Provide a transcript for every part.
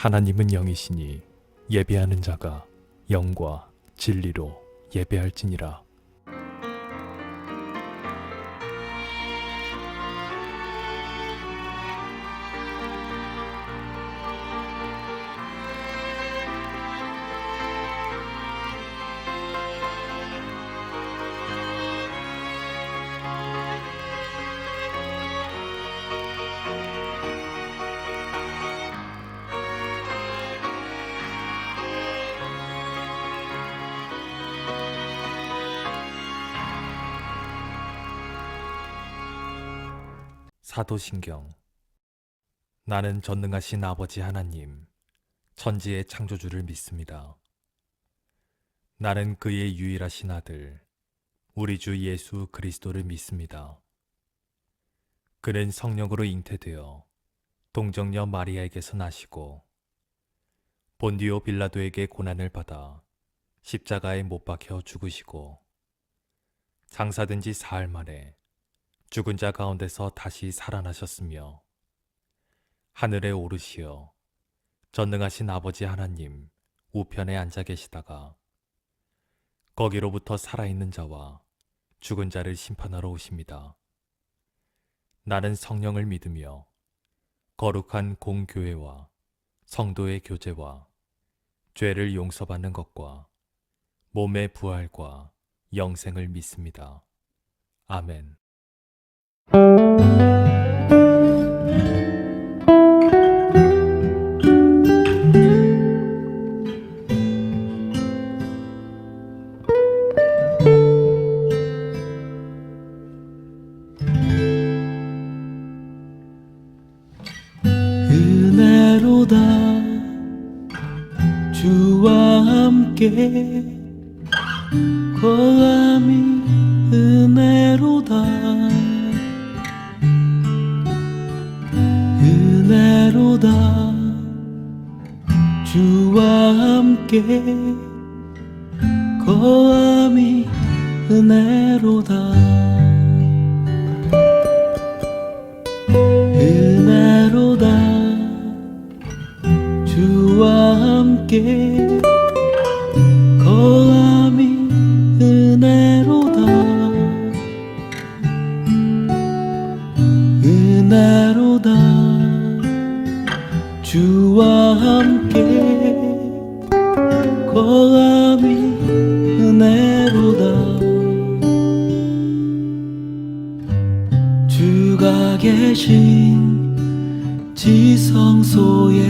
하나님은 영이시니 예배하는 자가 영과 진리로 예배할지니라. 사도신경. 나는 전능하신 아버지 하나님, 천지의 창조주를 믿습니다. 나는 그의 유일하신 아들, 우리 주 예수 그리스도를 믿습니다. 그는 성령으로 잉태되어 동정녀 마리아에게서 나시고 본디오 빌라도에게 고난을 받아 십자가에 못 박혀 죽으시고 장사된 지 사흘 만에 죽은 자 가운데서 다시 살아나셨으며 하늘에 오르시어 전능하신 아버지 하나님 우편에 앉아 계시다가 거기로부터 살아있는 자와 죽은 자를 심판하러 오십니다. 나는 성령을 믿으며 거룩한 공교회와 성도의 교제와 죄를 용서받는 것과 몸의 부활과 영생을 믿습니다. 아멘. 은혜로다 주와 함께 거함이 은혜로다 은혜로다 주와 함께 거함이 은혜로다 은혜로다 주와 함께 거함이 은혜로다 은혜로다 주와 함께 거함이 은혜로다 주가 계신 지성소에서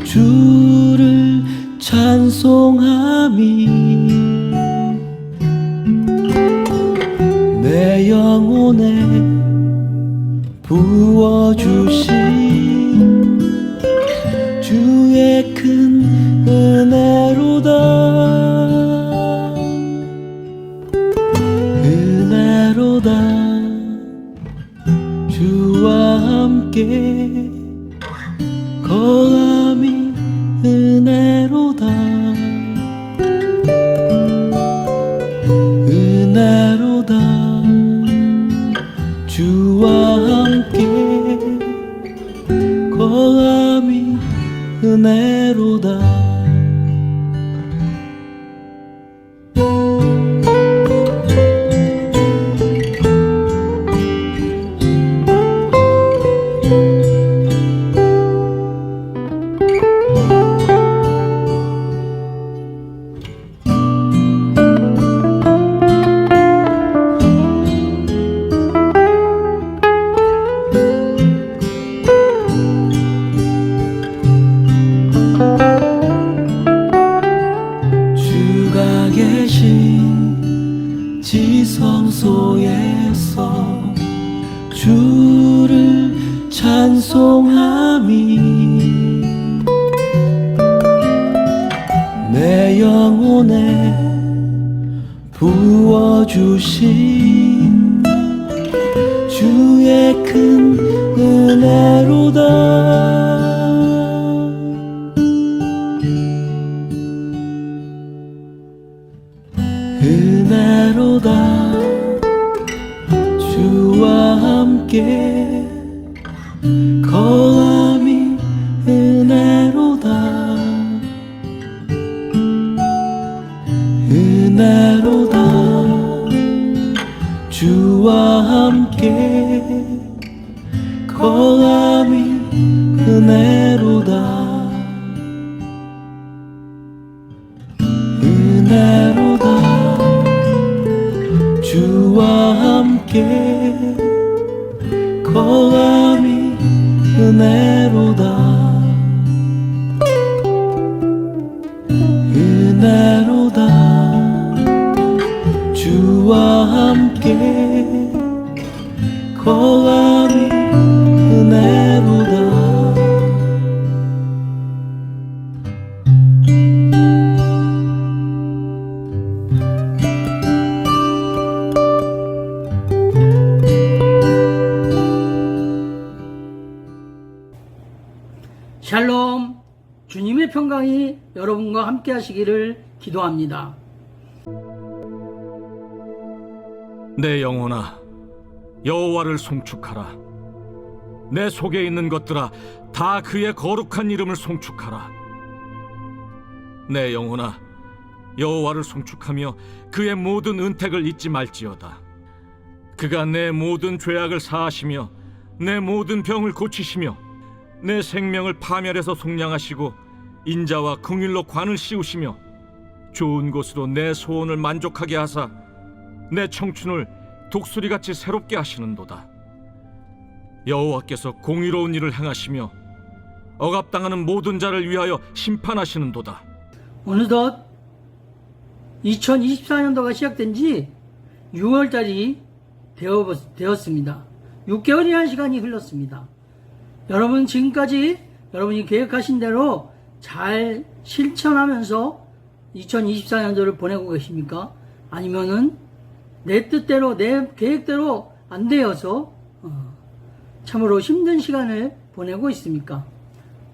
주를 찬송함이 내 영혼에 부어주신 주의 큰 은혜로다 은혜로다 주와 함께 거함이 은혜로다 은혜로다 주와 함께 거함이 은혜로다 계신 지성소에서 주를 찬송함이 내 영혼에 부어주신 주의 큰 은혜로다 은혜로다 주와 함께 거함이 은혜로다 은혜로다 주와 함께 거함이 은혜로다 샬롬, 주님의 평강이 여러분과 함께 하시기를 기도합니다. 내 영혼아, 여호와를 송축하라. 내 속에 있는 것들아, 다 그의 거룩한 이름을 송축하라. 내 영혼아, 여호와를 송축하며 그의 모든 은택을 잊지 말지어다. 그가 내 모든 죄악을 사하시며 내 모든 병을 고치시며 내 생명을 파멸해서 속량하시고 인자와 긍휼로 관을 씌우시며 좋은 곳으로 내 소원을 만족하게 하사 내 청춘을 독수리같이 새롭게 하시는도다. 여호와께서 공의로운 일을 행하시며 억압당하는 모든 자를 위하여 심판하시는도다. 어느덧 2024년도가 시작된 지 6월달이 되었습니다. 6개월이라는 시간이 흘렀습니다. 여러분 지금까지 여러분이 계획하신 대로 잘 실천하면서 2024년도를 보내고 계십니까? 아니면은 내 뜻대로 내 계획대로 안 되어서 참으로 힘든 시간을 보내고 있습니까?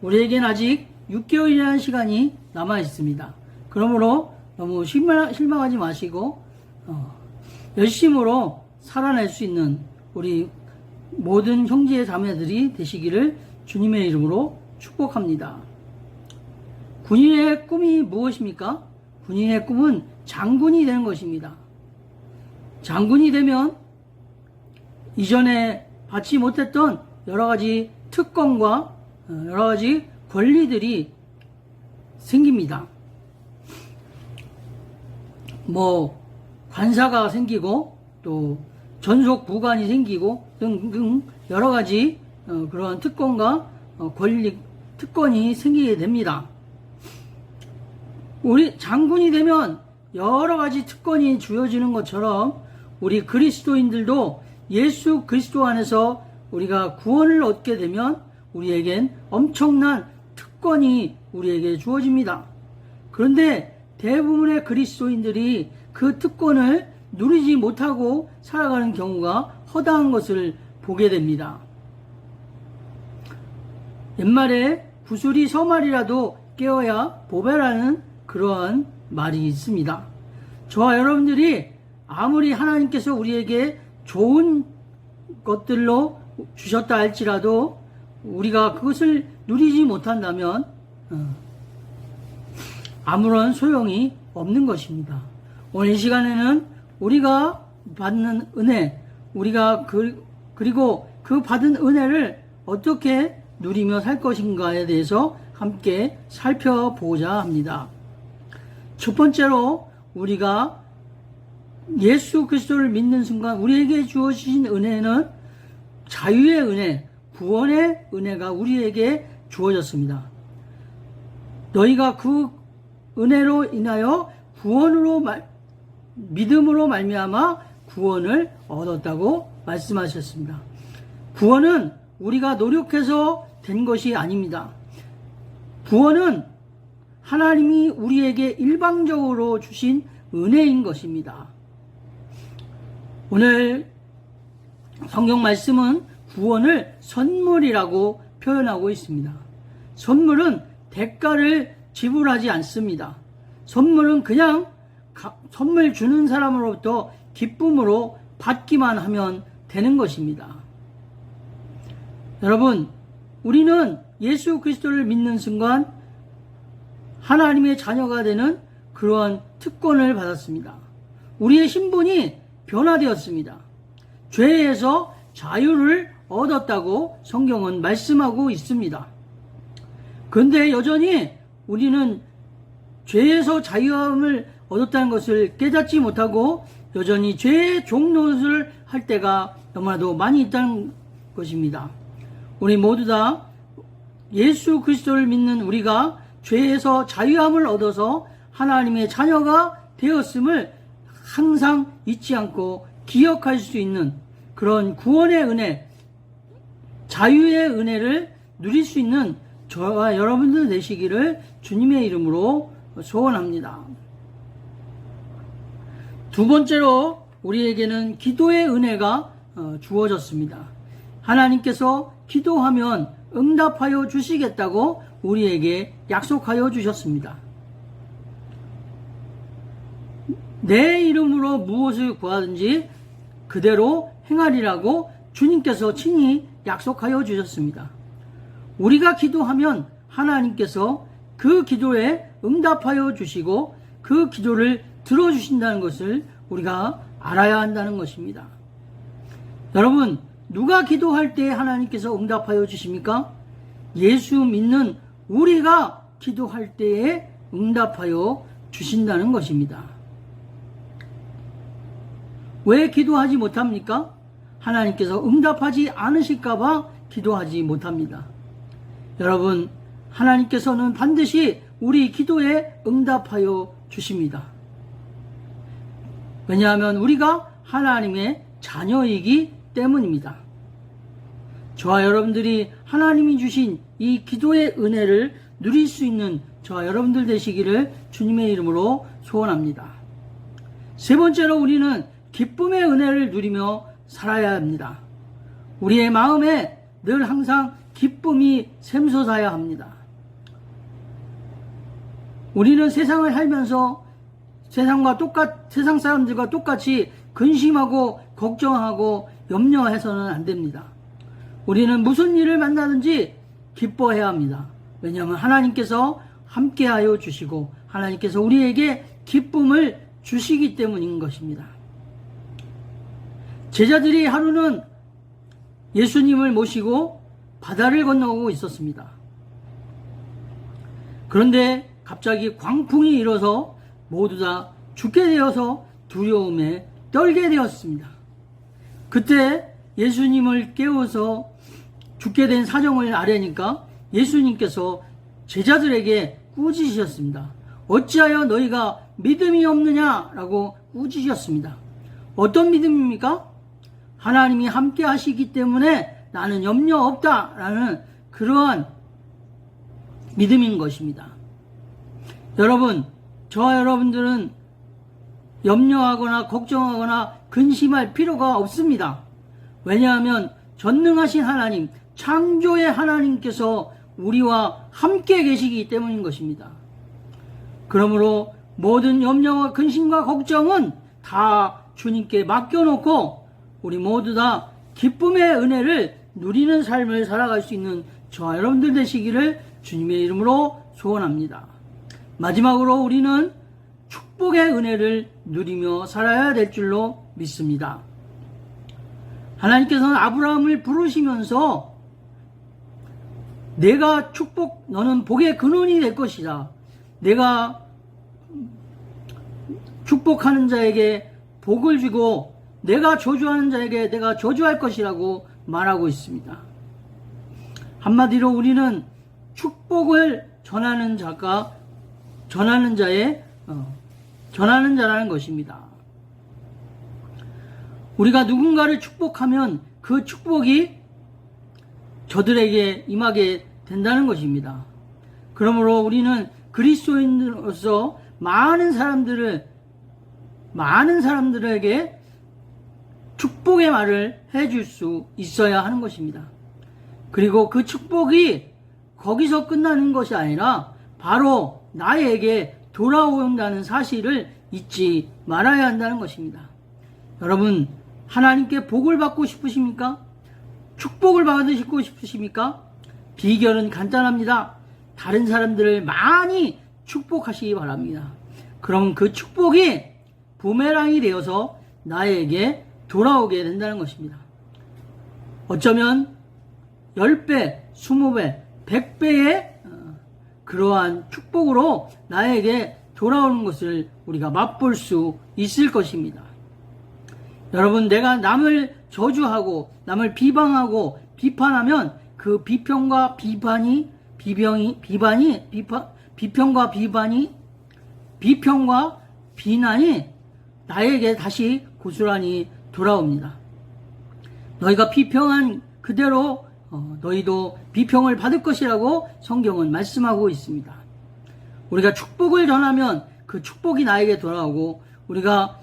우리에겐 아직 6개월이라는 시간이 남아 있습니다. 그러므로 너무 실망하지 마시고 열심으로 살아낼 수 있는 우리 모든 형제 자매들이 되시기를 주님의 이름으로 축복합니다. 군인의 꿈이 무엇입니까? 군인의 꿈은 장군이 되는 것입니다. 장군이 되면 이전에 받지 못했던 여러 가지 특권과 여러 가지 권리들이 생깁니다. 관사가 생기고 또 전속 부관이 생기고 등등 여러 가지 그러한 특권과 특권이 생기게 됩니다. 우리 장군이 되면 여러 가지 특권이 주어지는 것처럼 우리 그리스도인들도 예수 그리스도 안에서 우리가 구원을 얻게 되면 우리에겐 엄청난 특권이 우리에게 주어집니다. 그런데 대부분의 그리스도인들이 그 특권을 누리지 못하고 살아가는 경우가 허다한 것을 보게 됩니다. 옛말에 구슬이 서말이라도 깨어야 보배라는 그러한 말이 있습니다. 저와 여러분들이 아무리 하나님께서 우리에게 좋은 것들로 주셨다 할지라도 우리가 그것을 누리지 못한다면 아무런 소용이 없는 것입니다. 오늘 이 시간에는 우리가 받는 은혜, 우리가 그리고 그 받은 은혜를 어떻게 누리며 살 것인가에 대해서 함께 살펴보고자 합니다. 첫 번째로 우리가 예수 그리스도를 믿는 순간 우리에게 주어진 은혜는 자유의 은혜, 구원의 은혜가 우리에게 주어졌습니다. 너희가 그 은혜로 인하여 믿음으로 말미암아 구원을 얻었다고 말씀하셨습니다. 구원은 우리가 노력해서 된 것이 아닙니다. 구원은 하나님이 우리에게 일방적으로 주신 은혜인 것입니다. 오늘 성경 말씀은 구원을 선물이라고 표현하고 있습니다. 선물은 대가를 지불하지 않습니다. 선물은 그냥 선물 주는 사람으로부터 기쁨으로 받기만 하면 되는 것입니다. 여러분, 우리는 예수 그리스도를 믿는 순간 하나님의 자녀가 되는 그러한 특권을 받았습니다. 우리의 신분이 변화되었습니다. 죄에서 자유를 얻었다고 성경은 말씀하고 있습니다. 그런데 여전히 우리는 죄에서 자유함을 얻었다는 것을 깨닫지 못하고 여전히 죄의 종노릇을 할 때가 너무나도 많이 있다는 것입니다. 우리 모두 다 예수 그리스도를 믿는 우리가 죄에서 자유함을 얻어서 하나님의 자녀가 되었음을 항상 잊지 않고 기억할 수 있는 그런 구원의 은혜, 자유의 은혜를 누릴 수 있는 저와 여러분들 되시기를 주님의 이름으로 소원합니다. 두 번째로 우리에게는 기도의 은혜가 주어졌습니다. 하나님께서 기도하면 응답하여 주시겠다고 우리에게 약속하여 주셨습니다. 내 이름으로 무엇을 구하든지 그대로 행하리라고 주님께서 친히 약속하여 주셨습니다. 우리가 기도하면 하나님께서 그 기도에 응답하여 주시고 그 기도를 들어주신다는 것을 우리가 알아야 한다는 것입니다. 여러분, 누가 기도할 때 하나님께서 응답하여 주십니까? 예수 믿는 우리가 기도할 때에 응답하여 주신다는 것입니다. 왜 기도하지 못합니까? 하나님께서 응답하지 않으실까봐 기도하지 못합니다. 여러분, 하나님께서는 반드시 우리 기도에 응답하여 주십니다. 왜냐하면 우리가 하나님의 자녀이기 때문입니다. 저와 여러분들이 하나님이 주신 이 기도의 은혜를 누릴 수 있는 저와 여러분들 되시기를 주님의 이름으로 소원합니다. 세 번째로 우리는 기쁨의 은혜를 누리며 살아야 합니다. 우리의 마음에 늘 항상 기쁨이 샘솟아야 합니다. 우리는 세상을 살면서 세상 사람들과 똑같이 근심하고 걱정하고 염려해서는 안 됩니다. 우리는 무슨 일을 만나든지 기뻐해야 합니다. 왜냐하면 하나님께서 함께하여 주시고 하나님께서 우리에게 기쁨을 주시기 때문인 것입니다. 제자들이 하루는 예수님을 모시고 바다를 건너고 있었습니다. 그런데 갑자기 광풍이 일어서 모두 다 죽게 되어서 두려움에 떨게 되었습니다. 그때 예수님을 깨워서 죽게 된 사정을 아뢰니까 예수님께서 제자들에게 꾸짖으셨습니다. 어찌하여 너희가 믿음이 없느냐라고 꾸짖으셨습니다. 어떤 믿음입니까? 하나님이 함께 하시기 때문에 나는 염려 없다라는 그러한 믿음인 것입니다. 여러분, 저와 여러분들은 염려하거나 걱정하거나 근심할 필요가 없습니다. 왜냐하면 전능하신 하나님, 창조의 하나님께서 우리와 함께 계시기 때문인 것입니다. 그러므로 모든 염려와 근심과 걱정은 다 주님께 맡겨놓고 우리 모두 다 기쁨의 은혜를 누리는 삶을 살아갈 수 있는 저와 여러분들 되시기를 주님의 이름으로 소원합니다. 마지막으로 우리는 축복의 은혜를 누리며 살아야 될 줄로 믿습니다. 하나님께서는 아브라함을 부르시면서 내가 너는 복의 근원이 될 것이다. 내가 축복하는 자에게 복을 주고 내가 저주하는 자에게 내가 저주할 것이라고 말하고 있습니다. 한마디로 우리는 축복을 전하는 자라는 것입니다. 우리가 누군가를 축복하면 그 축복이 저들에게 임하게 된다는 것입니다. 그러므로 우리는 그리스도인으로서 많은 사람들에게 축복의 말을 해줄 수 있어야 하는 것입니다. 그리고 그 축복이 거기서 끝나는 것이 아니라 바로 나에게 돌아온다는 사실을 잊지 말아야 한다는 것입니다. 여러분, 하나님께 복을 받고 싶으십니까? 축복을 받으시고 싶으십니까? 비결은 간단합니다. 다른 사람들을 많이 축복하시기 바랍니다. 그럼 그 축복이 부메랑이 되어서 나에게 돌아오게 된다는 것입니다. 어쩌면 10배, 20배, 100배의 그러한 축복으로 나에게 돌아오는 것을 우리가 맛볼 수 있을 것입니다. 여러분, 내가 남을 저주하고 남을 비방하고 비판하면 그 비평과 비판이 비평과 비난이 나에게 다시 고스란히 돌아옵니다. 너희가 비평한 그대로 너희도 비평을 받을 것이라고 성경은 말씀하고 있습니다. 우리가 축복을 전하면 그 축복이 나에게 돌아오고, 우리가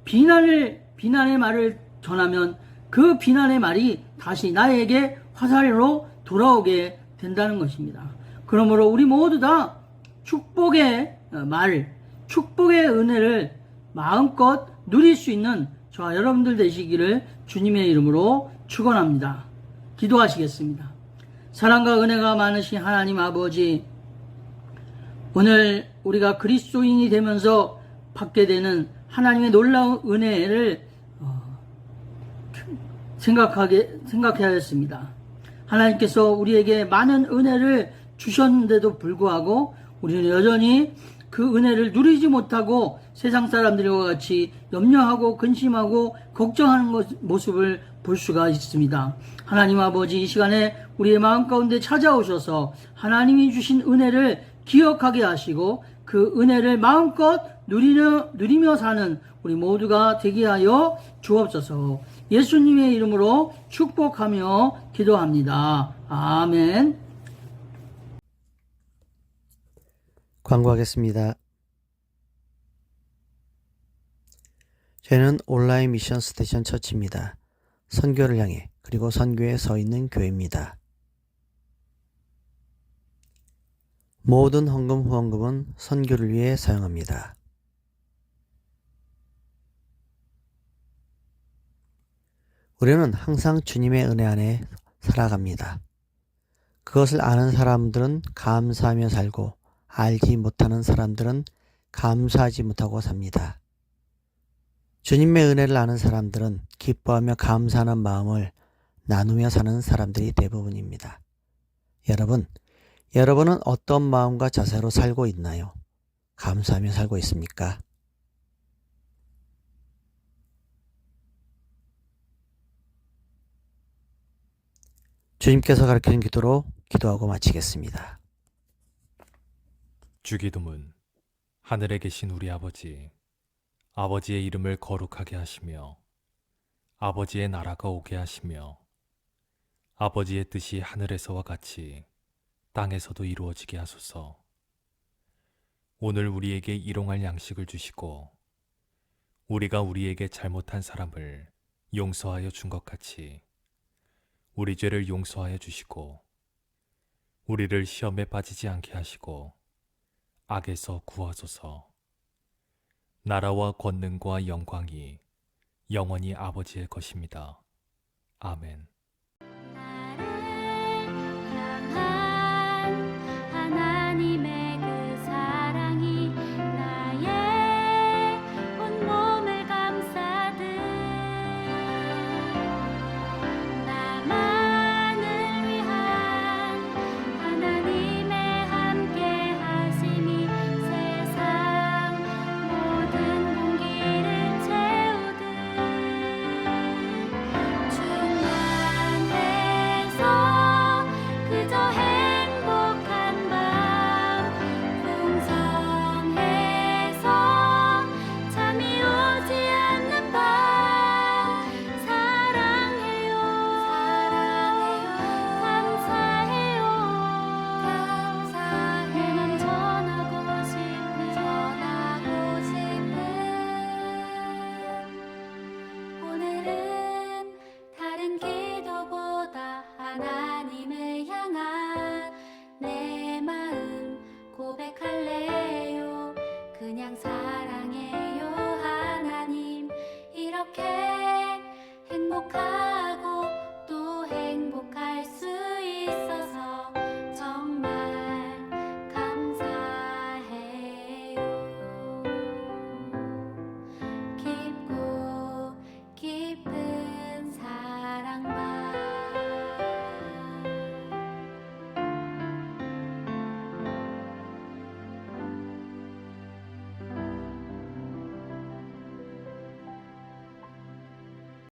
비난의 말을 전하면 그 비난의 말이 다시 나에게 화살로 돌아오게 된다는 것입니다. 그러므로 우리 모두 다 축복의 축복의 은혜를 마음껏 누릴 수 있는 저와 여러분들 되시기를 주님의 이름으로 축원합니다. 기도하시겠습니다. 사랑과 은혜가 많으신 하나님 아버지, 오늘 우리가 그리스도인이 되면서 받게 되는 하나님의 놀라운 은혜를 생각해야 했습니다. 하나님께서 우리에게 많은 은혜를 주셨는데도 불구하고 우리는 여전히 그 은혜를 누리지 못하고 세상 사람들과 같이 염려하고 근심하고 걱정하는 모습을 볼 수가 있습니다. 하나님 아버지, 이 시간에 우리의 마음 가운데 찾아오셔서 하나님이 주신 은혜를 기억하게 하시고 그 은혜를 마음껏 누리며 사는 우리 모두가 되게 하여 주옵소서. 예수님의 이름으로 축복하며 기도합니다. 아멘. 광고하겠습니다. 저희는 온라인 미션 스테이션 처치입니다. 선교를 향해, 그리고 선교에 서 있는 교회입니다. 모든 헌금 후원금은 선교를 위해 사용합니다. 우리는 항상 주님의 은혜 안에 살아갑니다. 그것을 아는 사람들은 감사하며 살고, 알지 못하는 사람들은 감사하지 못하고 삽니다. 주님의 은혜를 아는 사람들은 기뻐하며 감사하는 마음을 나누며 사는 사람들이 대부분입니다. 여러분은 어떤 마음과 자세로 살고 있나요? 감사하며 살고 있습니까? 주님께서 가르치는 기도로 기도하고 마치겠습니다. 주기도문. 하늘에 계신 우리 아버지, 아버지의 이름을 거룩하게 하시며 아버지의 나라가 오게 하시며 아버지의 뜻이 하늘에서와 같이 땅에서도 이루어지게 하소서. 오늘 우리에게 일용할 양식을 주시고 우리가 우리에게 잘못한 사람을 용서하여 준 것 같이 우리 죄를 용서하여 주시고 우리를 시험에 빠지지 않게 하시고 악에서 구하소서. 나라와 권능과 영광이 영원히 아버지의 것입니다. 아멘.